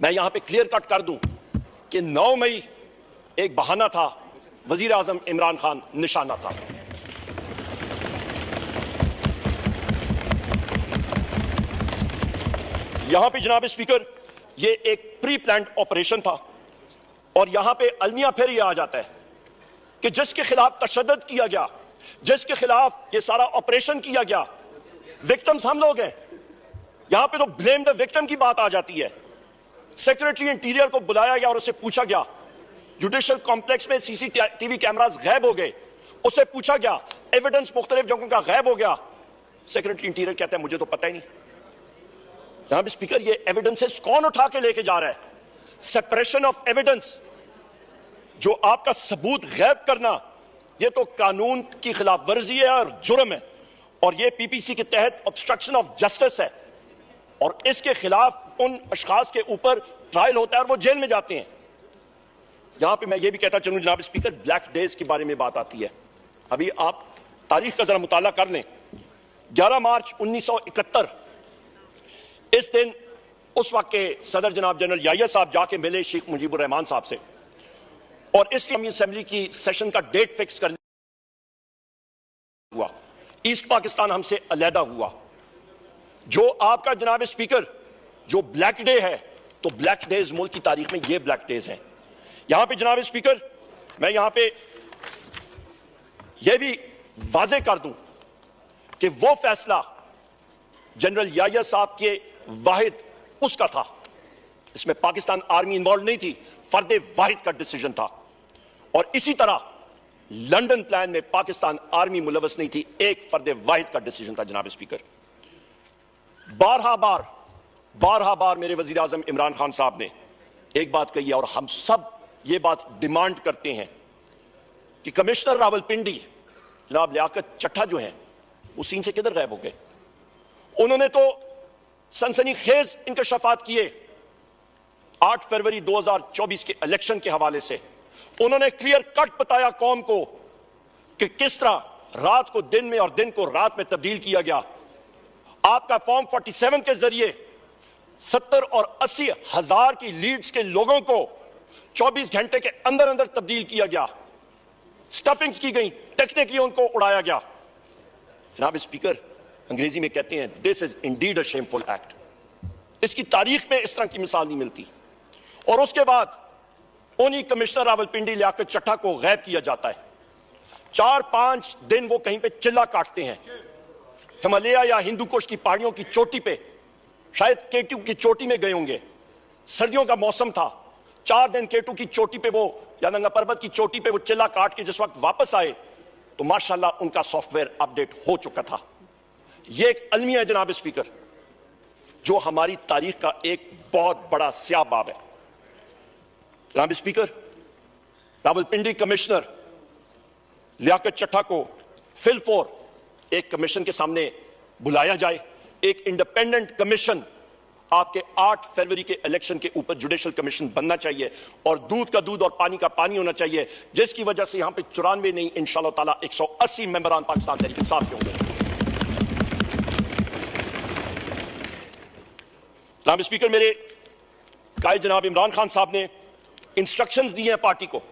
मैं यहां पे क्लियर कट कर दूं कि 9 मई एक बहाना था, वजीर आजम इमरान खान निशाना था। यहां पे जनाब स्पीकर ये एक प्री प्लान्ड ऑपरेशन था और यहां पे अलमिया फिर ये आ जाता है कि जिसके खिलाफ तशद्दुद किया गया, जिसके खिलाफ ये सारा ऑपरेशन किया गया, विक्टिम्स हम लोग हैं। यहां पे तो ब्लेम द विक्टिम की बात आ जाती है। सेक्रेटरी इंटीरियर को बुलाया गया और उससे पूछा गया, जुडिशियल कॉम्प्लेक्स में सीसीटीवी कैमरास गायब हो गए, उससे पूछा गया, एविडेंस मुख्तलिफ जगहों का गायब हो गया। सेक्रेटरी इंटीरियर कहता है मुझे तो पता ही नहीं। जनाब स्पीकर, ये एविडेंसेस कौन उठा के लेके जा रहा है? सेपरेशन ऑफ एविडेंस, जो आपका सबूत गायब करना, यह तो कानून की खिलाफ वर्जी है और जुर्म है, और यह पीपीसी के तहत ऑब्स्ट्रक्शन ऑफ जस्टिस है, और इसके खिलाफ उन अशखास के ऊपर ट्रायल होता है और वो जेल में जाते हैं। यहां पे मैं ये भी कहता चलूं जनाब स्पीकर, ब्लैक डेज के बारे में बात आती है। अभी आप तारीख का जरा मुताला कर लें। 11 मार्च 1971 इस दिन उस वक्त के सदर जनाब जनरल याहिया साहब जाके मिले शेख मुजीबुर रहमान साहब से, और इस्लामी असेंबली की सेशन का डेट फिक्स करने हुआ। ईस्ट पाकिस्तान हमसे अलहदा हुआ। जो आपका जनाब स्पीकर जो ब्लैक डे है, तो ब्लैक डेज मुल्क की तारीख में ये ब्लैक डेज हैं। यहां पे जनाब स्पीकर मैं यहां पे यह भी वाजे कर दूं कि वो फैसला जनरल याहिया साहब के वाहिद उसका था, इसमें पाकिस्तान आर्मी इन्वॉल्व नहीं थी, फर्दे वाहिद का डिसीजन था। और इसी तरह लंदन प्लान में पाकिस्तान आर्मी मुलवस नहीं थी, एक फर्दे वाहिद का डिसीजन था। जनाब स्पीकर, बारहा बार मेरे वजीर आजम इमरान खान साहब ने एक बात कही है, और हम सब ये बात डिमांड करते हैं कि कमिश्नर रावलपिंडी जनाब लियाकत चट्टा जो हैं वो सीन से किधर गायब हो गए? उन्होंने तो सनसनीखेज इंकशाफात किए 8 फरवरी 2024 के इलेक्शन के हवाले से। उन्होंने क्लियर कट बताया कौम को कि किस तरह रात को दिन में और दिन को रात में तब्दील किया गया। आपका फॉर्म 47 के जरिए 70 और 80 हजार की लीड्स के लोगों को 24 घंटे के अंदर अंदर तब्दील किया गया, स्टफिंग्स की गई, टेक्निकली उनको उड़ाया गया। जनाब स्पीकर, अंग्रेजी में कहते हैं this is indeed a shameful act. इसकी तारीख में इस तरह की मिसाल नहीं मिलती। और उसके बाद उन्हीं कमिश्नर रावलपिंडी लियाकत चट्टा को गायब किया जाता है। 4-5 दिन वो कहीं पे चिल्ला काटते हैं, हिमालय या हिंदू कुश की पहाड़ियों की चोटी पे, शायद केटू की चोटी में गए होंगे, सर्दियों का मौसम था। 4 दिन केटू की चोटी पे वो या नंगा पर्वत की चोटी पे वो चिल्ला काट के जिस वक्त वापस आए तो माशाल्लाह उनका सॉफ्टवेयर अपडेट हो चुका था। यह एक अलमिया है जनाब स्पीकर, जो हमारी तारीख का एक बहुत बड़ा स्याह बाब है। जनाब स्पीकर, रावलपिंडी कमिश्नर लियाकत चट्टा को फिलफोर एक कमीशन के सामने बुलाया जाए। एक इंडिपेंडेंट कमीशन आपके 8 फरवरी के इलेक्शन के ऊपर जुडिशियल कमीशन बनना चाहिए, और दूध का दूध और पानी का पानी होना चाहिए, जिसकी वजह से यहां पे 94 नहीं इंशाअल्लाह ताला 180 मेंबरान पाकिस्तान तहरीक इंसाफ के होंगे। जनाब स्पीकर, मेरे कायद जनाब इमरान खान साहब ने इंस्ट्रक्शंस दी हैं पार्टी को